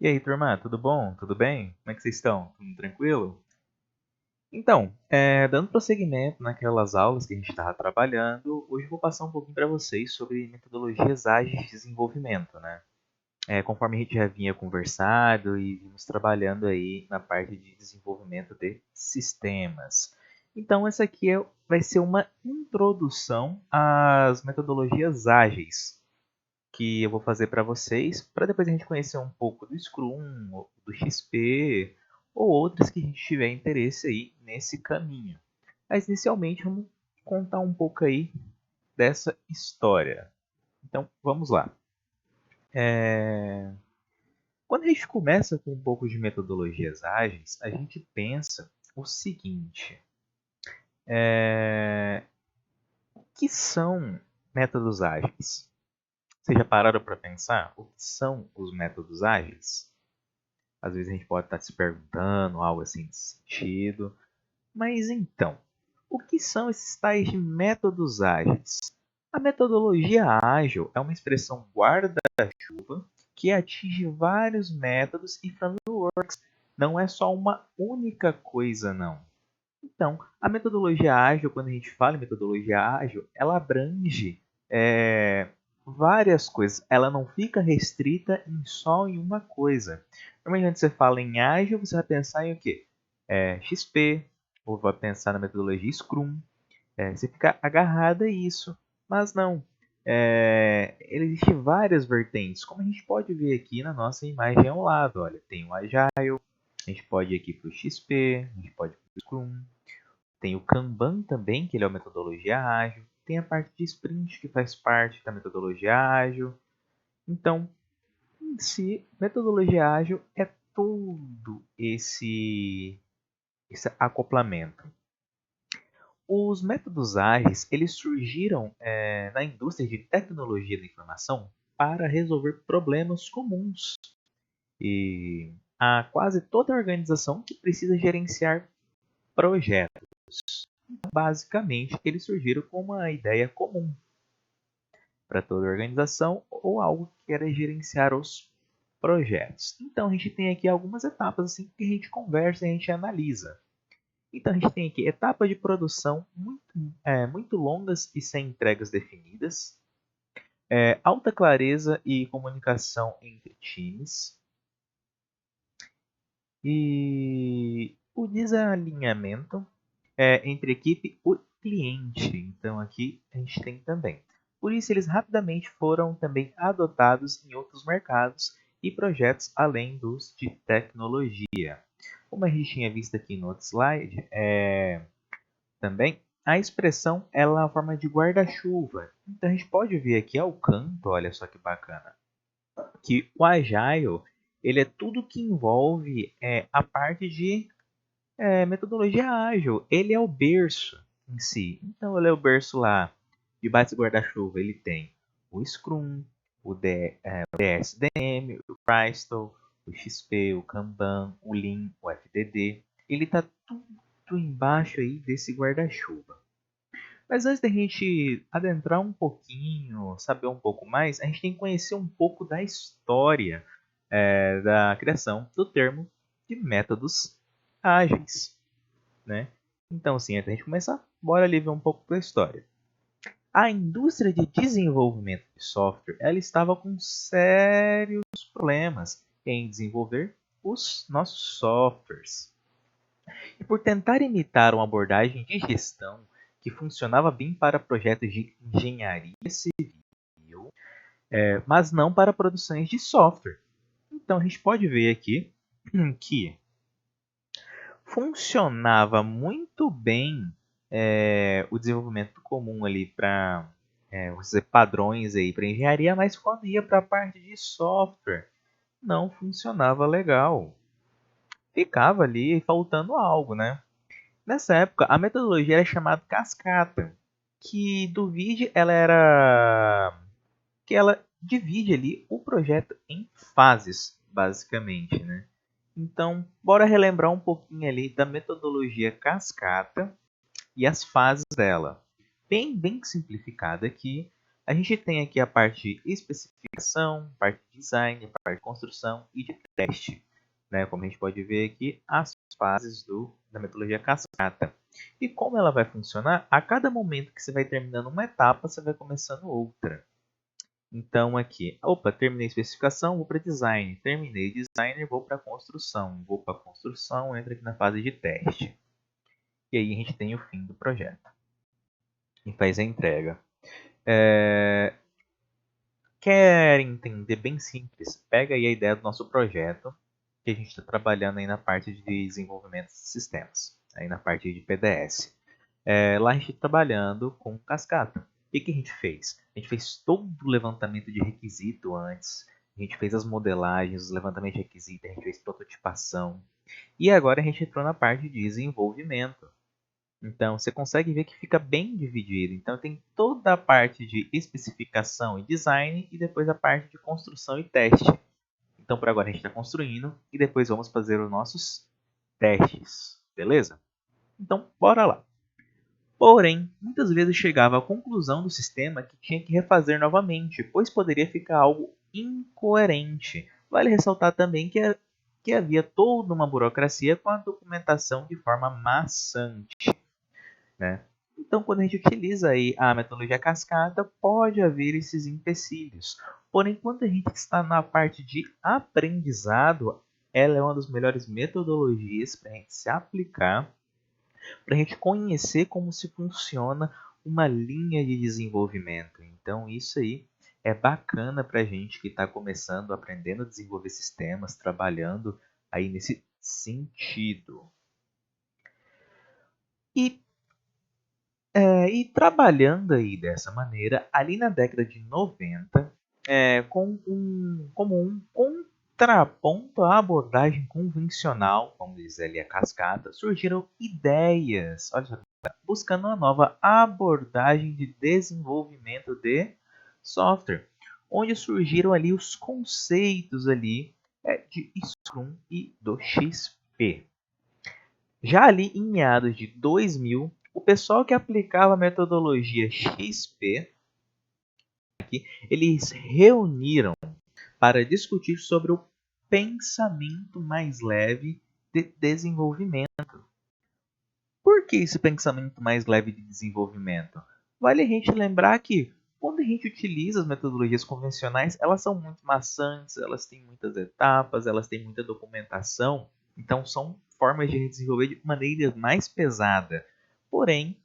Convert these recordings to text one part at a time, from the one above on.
E aí, turma, tudo bom? Tudo bem? Como é que vocês estão? Tudo tranquilo? Então, dando prosseguimento naquelas aulas que a gente estava trabalhando, hoje eu vou passar um pouquinho para vocês sobre metodologias ágeis de desenvolvimento, né? Conforme a gente já vinha conversado e vimos trabalhando aí na parte de desenvolvimento de sistemas. Então, essa aqui vai ser uma introdução às metodologias ágeis que eu vou fazer para vocês, para depois a gente conhecer um pouco do Scrum, do XP ou outras que a gente tiver interesse aí nesse caminho. Mas inicialmente vamos contar um pouco aí dessa história. Então vamos lá. Quando a gente começa com um pouco de metodologias ágeis, a gente pensa o seguinte: o que são métodos ágeis? Vocês já pararam para pensar o que são os métodos ágeis? Às vezes a gente pode estar se perguntando algo assim nesse sentido. Mas então, o que são esses tais de métodos ágeis? A metodologia ágil é uma expressão guarda-chuva que atinge vários métodos e frameworks. Não é só uma única coisa, não. Então, a metodologia ágil, quando a gente fala em metodologia ágil, ela abrange várias coisas. Ela não fica restrita só em uma coisa. Normalmente, quando você fala em ágil, você vai pensar em o quê? XP, ou vai pensar na metodologia Scrum. Você fica agarrado a isso. Mas não. Existem várias vertentes, como a gente pode ver aqui na nossa imagem ao lado. Olha, tem o Agile, a gente pode ir aqui para o XP, a gente pode ir para o Scrum. Tem o Kanban também, que ele é uma metodologia ágil. Tem a parte de sprint, que faz parte da metodologia ágil. Então, em si, metodologia ágil é todo esse acoplamento. Os métodos ágeis eles surgiram na indústria de tecnologia da informação para resolver problemas comuns. E há quase toda organização que precisa gerenciar projetos. Basicamente, eles surgiram com uma ideia comum para toda organização ou algo que queira gerenciar os projetos. Então, a gente tem aqui algumas etapas assim que a gente conversa e a gente analisa. Então, a gente tem aqui etapas de produção muito longas e sem entregas definidas, alta clareza e comunicação entre times, e o desalinhamento entre equipe e cliente. Então aqui a gente tem também. Por isso eles rapidamente foram também adotados em outros mercados e projetos além dos de tecnologia. Como a gente tinha visto aqui no outro slide, também a expressão ela é uma forma de guarda-chuva. Então a gente pode ver aqui ao canto, olha só que bacana, que o Agile ele é tudo que envolve a parte de metodologia ágil. Ele é o berço em si. Então, ele é o berço lá. Debaixo do guarda-chuva, ele tem o Scrum, o DSDM, o Crystal, o XP, o Kanban, o Lean, o FDD. Ele está tudo embaixo aí desse guarda-chuva. Mas antes da gente adentrar um pouquinho, saber um pouco mais, a gente tem que conhecer um pouco da história da criação do termo de métodos ágeis, né? Então, assim, antes da gente começar, bora ali ver um pouco da história. A indústria de desenvolvimento de software, ela estava com sérios problemas em desenvolver os nossos softwares. E por tentar imitar uma abordagem de gestão que funcionava bem para projetos de engenharia civil, mas não para produções de software. Então, a gente pode ver aqui que funcionava muito bem o desenvolvimento comum ali para padrões aí para engenharia, mas quando ia para a parte de software não funcionava legal. Ficava ali faltando algo, né? Nessa época a metodologia era chamada cascata, que ela divide ali o projeto em fases, basicamente, né? Então, bora relembrar um pouquinho ali da metodologia cascata e as fases dela. Bem simplificada aqui, A gente tem aqui a parte de especificação, parte de design, parte de construção e de teste, né? Como a gente pode ver aqui, as fases da metodologia cascata. E como ela vai funcionar? A cada momento que você vai terminando uma etapa, você vai começando outra. Então aqui, terminei a especificação, vou para design. Terminei design, vou para construção. Vou para construção, entro aqui na fase de teste. E aí a gente tem o fim do projeto. E faz a entrega. Quer entender bem simples? Pega aí a ideia do nosso projeto, que a gente está trabalhando aí na parte de desenvolvimento de sistemas, aí na parte de PDS. Lá a gente está trabalhando com cascata. O que a gente fez? A gente fez todo o levantamento de requisito antes, a gente fez as modelagens, os levantamentos de requisito, a gente fez prototipação. E agora a gente entrou na parte de desenvolvimento. Então, você consegue ver que fica bem dividido. Então, tem toda a parte de especificação e design e depois a parte de construção e teste. Então, por agora a gente está construindo e depois vamos fazer os nossos testes, beleza? Então, bora lá. Porém, muitas vezes chegava à conclusão do sistema que tinha que refazer novamente, pois poderia ficar algo incoerente. Vale ressaltar também que havia toda uma burocracia com a documentação de forma maçante, né? Então, quando a gente utiliza aí a metodologia cascata, pode haver esses empecilhos. Porém, quando a gente está na parte de aprendizado, ela é uma das melhores metodologias para a gente se aplicar, para a gente conhecer como se funciona uma linha de desenvolvimento. Então, isso aí é bacana para a gente que está começando, aprendendo a desenvolver sistemas, trabalhando aí nesse sentido. E trabalhando aí dessa maneira, ali na década de 90, como um contraponto à abordagem convencional, como diz ali a cascata, surgiram ideias, olha só, buscando uma nova abordagem de desenvolvimento de software, onde surgiram ali os conceitos ali de Scrum e do XP. Já ali em meados de 2000, o pessoal que aplicava a metodologia XP, eles reuniram para discutir sobre o pensamento mais leve de desenvolvimento. Por que esse pensamento mais leve de desenvolvimento? Vale a gente lembrar que quando a gente utiliza as metodologias convencionais, elas são muito maçantes, elas têm muitas etapas, elas têm muita documentação, então são formas de desenvolver de maneira mais pesada. Porém,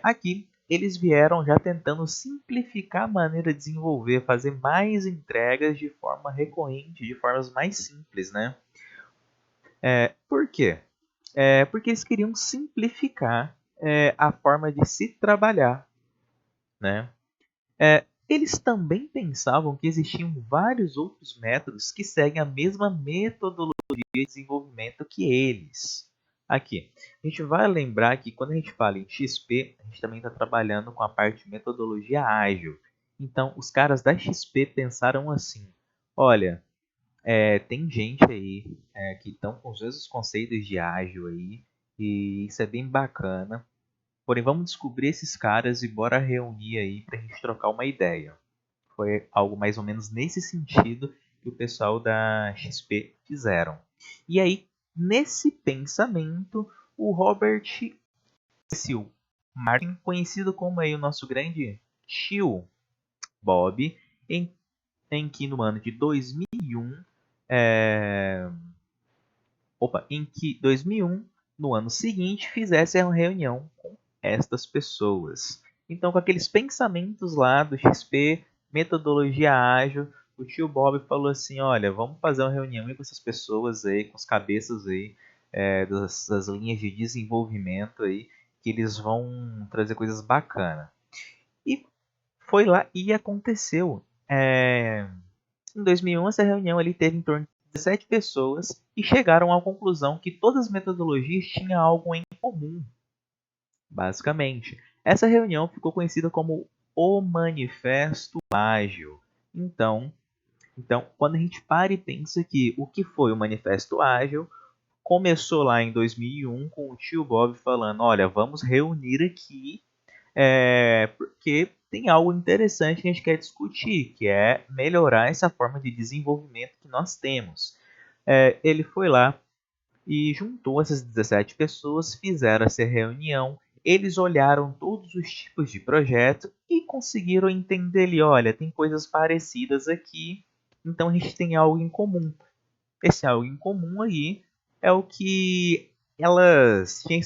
aqui eles vieram já tentando simplificar a maneira de desenvolver, fazer mais entregas de forma recorrente, de formas mais simples, né? Por quê? Porque eles queriam simplificar a forma de se trabalhar, né? Eles também pensavam que existiam vários outros métodos que seguem a mesma metodologia de desenvolvimento que eles. Aqui, a gente vai lembrar que quando a gente fala em XP, a gente também está trabalhando com a parte de metodologia ágil. Então, os caras da XP pensaram assim: olha, tem gente aí que estão com os mesmos conceitos de ágil aí, e isso é bem bacana. Porém, vamos descobrir esses caras e bora reunir aí para a gente trocar uma ideia. Foi algo mais ou menos nesse sentido que o pessoal da XP fizeram. E aí, nesse pensamento, o Robert Cecil Martin, conhecido como aí o nosso grande tio Bob, em que no ano de 2001, em que 2001, no ano seguinte, fizesse uma reunião com estas pessoas. Então, com aqueles pensamentos lá do XP, metodologia ágil, o tio Bob falou assim: olha, vamos fazer uma reunião aí com essas pessoas aí, com os cabeças aí das linhas de desenvolvimento aí, que eles vão trazer coisas bacanas. E foi lá e aconteceu. Em 2001, essa reunião ali teve em torno de 17 pessoas e chegaram à conclusão que todas as metodologias tinham algo em comum. Basicamente, essa reunião ficou conhecida como o Manifesto Ágil. Então, quando a gente para e pensa que o que foi o Manifesto Ágil, começou lá em 2001 com o tio Bob falando: olha, vamos reunir aqui, porque tem algo interessante que a gente quer discutir, que é melhorar essa forma de desenvolvimento que nós temos. Ele foi lá e juntou essas 17 pessoas, fizeram essa reunião, eles olharam todos os tipos de projeto e conseguiram entender ali, olha, tem coisas parecidas aqui, então a gente tem algo em comum. Esse algo em comum aí é o que elas tinham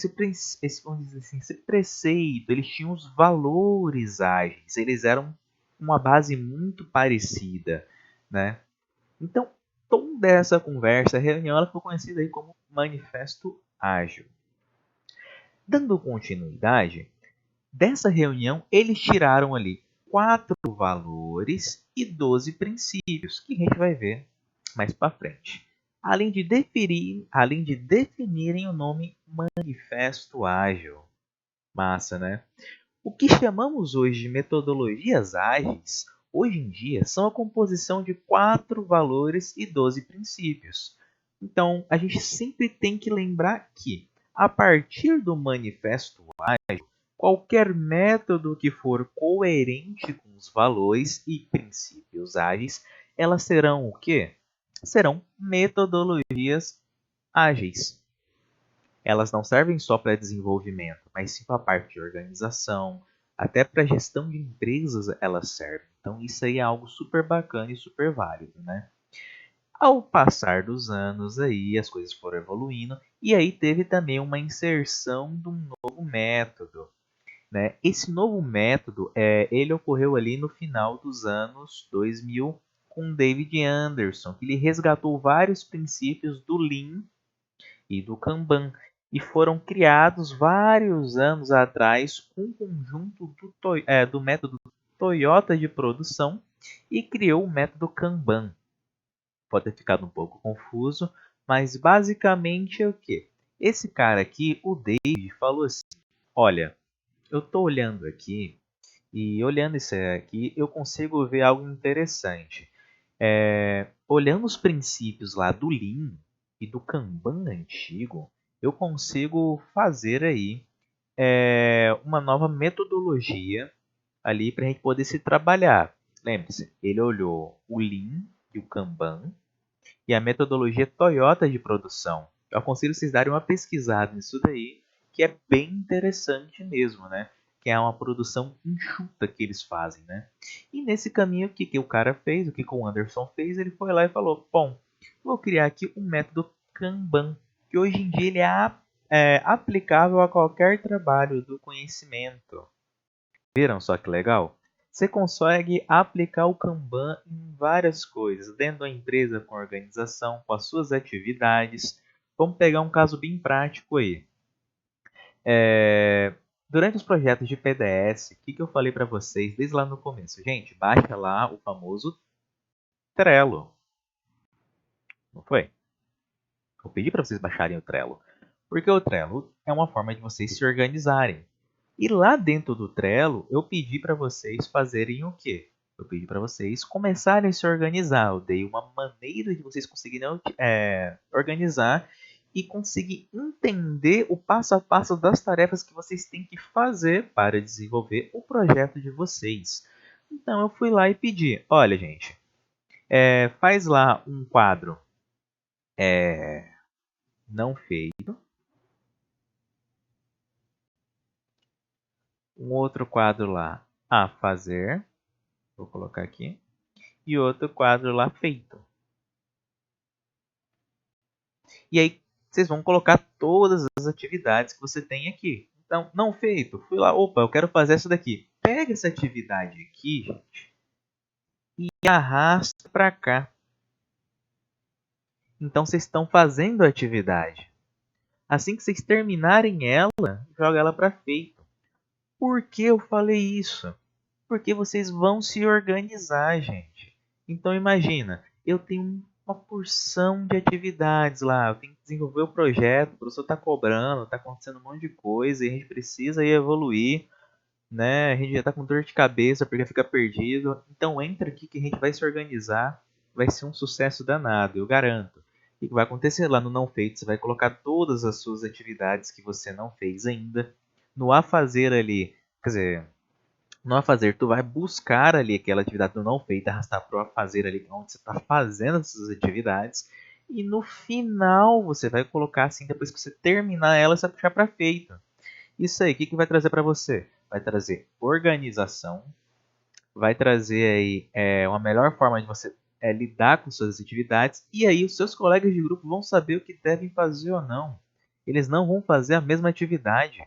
vamos dizer assim, esse preceito, eles tinham os valores ágeis, eles eram uma base muito parecida, né? Então, toda essa conversa, a reunião, ela foi conhecida aí como Manifesto Ágil. Dando continuidade, dessa reunião, eles tiraram ali 4 valores e 12 princípios, que a gente vai ver mais para frente. Além de definirem o nome Manifesto Ágil. Massa, né? O que chamamos hoje de metodologias ágeis, hoje em dia, são a composição de 4 valores e 12 princípios. Então, a gente sempre tem que lembrar que, a partir do manifesto ágil, qualquer método que for coerente com os valores e princípios ágeis, elas serão o quê? Serão metodologias ágeis. Elas não servem só para desenvolvimento, mas sim para a parte de organização, até para gestão de empresas elas servem. Então isso aí é algo super bacana e super válido, né? Ao passar dos anos aí, as coisas foram evoluindo e aí teve também uma inserção de um novo método, né? Esse novo método, ele ocorreu ali no final dos anos 2000 com David Anderson, que ele resgatou vários princípios do Lean e do Kanban, e foram criados vários anos atrás um conjunto do método Toyota de produção e criou o método Kanban. Pode ter ficado um pouco confuso, mas basicamente é o que? Esse cara aqui, o David, falou assim: olha, eu estou olhando aqui e olhando isso aqui eu consigo ver algo interessante. Olhando os princípios lá do Lean e do Kanban antigo, eu consigo fazer aí uma nova metodologia ali para a gente poder se trabalhar. Lembre-se, ele olhou o Lean e o Kanban e a metodologia Toyota de produção. Eu aconselho vocês darem uma pesquisada nisso daí, que é bem interessante mesmo, né? Que é uma produção enxuta que eles fazem, né? E nesse caminho, o que o cara fez, o que o Anderson fez, ele foi lá e falou, bom, vou criar aqui um método Kanban, que hoje em dia ele é aplicável a qualquer trabalho do conhecimento. Viram só que legal? Você consegue aplicar o Kanban em várias coisas, dentro da empresa, com a organização, com as suas atividades. Vamos pegar um caso bem prático aí. Durante os projetos de PDS, o que eu falei para vocês desde lá no começo? Gente, baixa lá o famoso Trello. Não foi? Eu pedi para vocês baixarem o Trello. Porque o Trello é uma forma de vocês se organizarem. E lá dentro do Trello, eu pedi para vocês fazerem o quê? Eu pedi para vocês começarem a se organizar. Eu dei uma maneira de vocês conseguirem organizar e conseguir entender o passo a passo das tarefas que vocês têm que fazer para desenvolver o projeto de vocês. Então eu fui lá e pedi, olha gente, faz lá um quadro não feito, um outro quadro lá a fazer, vou colocar aqui, e outro quadro lá feito. E aí vocês vão colocar todas as atividades que você tem aqui. Então, não feito, fui lá, opa, eu quero fazer essa daqui. Pega essa atividade aqui, gente, e arrasta para cá. Então vocês estão fazendo a atividade. Assim que vocês terminarem ela, joga ela para feito. Por que eu falei isso? Porque vocês vão se organizar, gente. Então imagina, eu tenho uma porção de atividades lá, eu tenho que desenvolver o projeto, o professor está cobrando, está acontecendo um monte de coisa e a gente precisa ir evoluir, né? A gente já está com dor de cabeça porque fica perdido. Então entra aqui que a gente vai se organizar, vai ser um sucesso danado, eu garanto. E o que vai acontecer lá no não feito, você vai colocar todas as suas atividades que você não fez ainda no a fazer ali, quer dizer, No afazer, tu vai buscar ali aquela atividade não feita, arrastar para o afazer ali, onde você está fazendo essas atividades. E no final, você vai colocar assim, depois que você terminar ela, você vai puxar para feito. Isso aí, o que vai trazer para você? Vai trazer organização, vai trazer aí uma melhor forma de você lidar com suas atividades. E aí os seus colegas de grupo vão saber o que devem fazer ou não. Eles não vão fazer a mesma atividade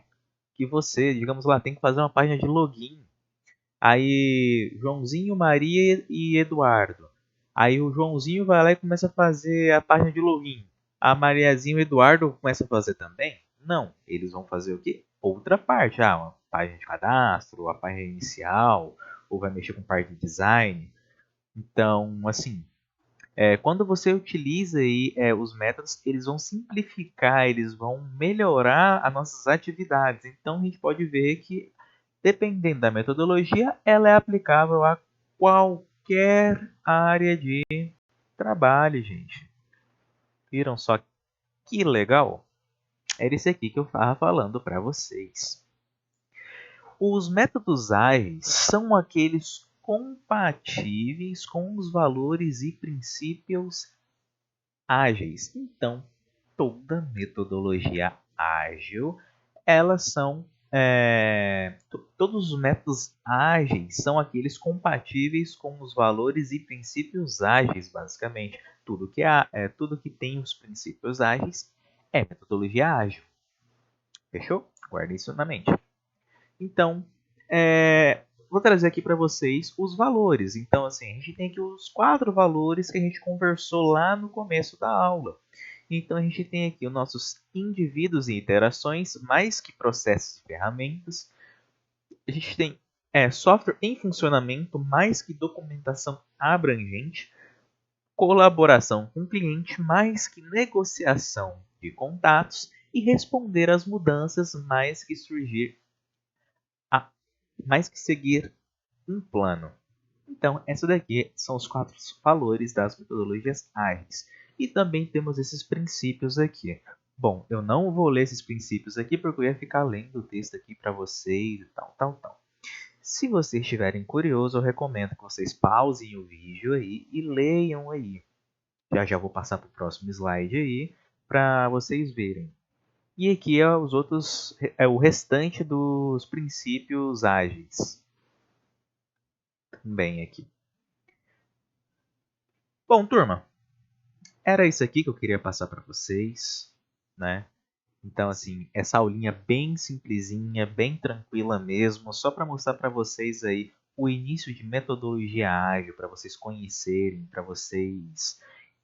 que você. Digamos lá, tem que fazer uma página de login. Aí Joãozinho, Maria e Eduardo. Aí o Joãozinho vai lá e começa a fazer a página de login. A Mariazinha e o Eduardo começam a fazer também? Não. Eles vão fazer o quê? Outra parte. Uma página de cadastro, a página inicial, ou vai mexer com parte de design. Então, assim, quando você utiliza aí, os métodos, eles vão simplificar, eles vão melhorar as nossas atividades. Então, a gente pode ver que, dependendo da metodologia, ela é aplicável a qualquer área de trabalho, gente. Viram só que legal? Era isso aqui que eu estava falando para vocês. Os métodos ágeis são aqueles compatíveis com os valores e princípios ágeis. Então, toda metodologia ágil, elas são todos os métodos ágeis são aqueles compatíveis com os valores e princípios ágeis, basicamente. Tudo que tem os princípios ágeis é metodologia ágil. Fechou? Guarde isso na mente. Então, vou trazer aqui para vocês os valores. Então, assim, a gente tem aqui os 4 valores que a gente conversou lá no começo da aula. Então, a gente tem aqui os nossos indivíduos e interações, mais que processos e ferramentas. A gente tem software em funcionamento, mais que documentação abrangente. Colaboração com o cliente, mais que negociação de contatos. E responder às mudanças, mais que seguir um plano. Então, essa daqui são os 4 valores das metodologias ágeis. E também temos esses princípios aqui. Bom, eu não vou ler esses princípios aqui porque eu ia ficar lendo o texto aqui para vocês e tal. Se vocês estiverem curiosos, eu recomendo que vocês pausem o vídeo aí e leiam aí. Já vou passar para o próximo slide aí para vocês verem. E aqui é o restante dos princípios ágeis. Bem aqui. Bom, turma, era isso aqui que eu queria passar para vocês, né? Então, assim, essa aulinha bem simplesinha, bem tranquila mesmo, só para mostrar para vocês aí o início de metodologia ágil, para vocês conhecerem, para vocês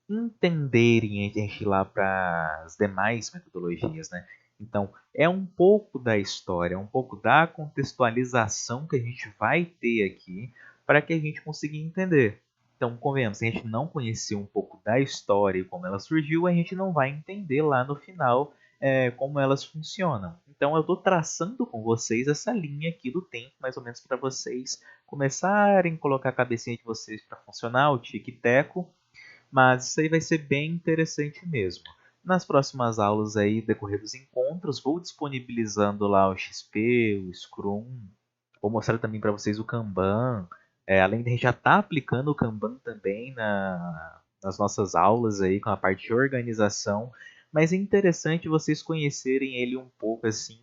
entenderem antes de a gente ir lá para as demais metodologias, né? Então, é um pouco da história, um pouco da contextualização que a gente vai ter aqui para que a gente consiga entender. Então, convenhamos, se a gente não conhecer um pouco da história e como ela surgiu, a gente não vai entender lá no final como elas funcionam. Então, eu estou traçando com vocês essa linha aqui do tempo, mais ou menos para vocês começarem a colocar a cabecinha de vocês para funcionar, o tic-teco, mas isso aí vai ser bem interessante mesmo. Nas próximas aulas aí, decorrer dos encontros, vou disponibilizando lá o XP, o Scrum. Vou mostrar também para vocês o Kanban. Além de a gente já estar aplicando o Kanban também nas nossas aulas aí, com a parte de organização. Mas é interessante vocês conhecerem ele um pouco assim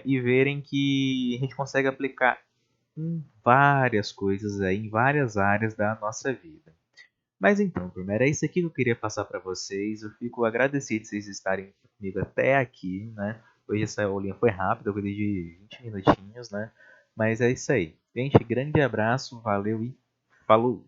e verem que a gente consegue aplicar em várias coisas aí, em várias áreas da nossa vida. Mas então, turma, era isso aqui que eu queria passar para vocês. Eu fico agradecido de vocês estarem comigo até aqui, né? Hoje essa aulinha foi rápida, eu cuidei de 20 minutinhos, né? Mas é isso aí. Gente, grande abraço, valeu e falou!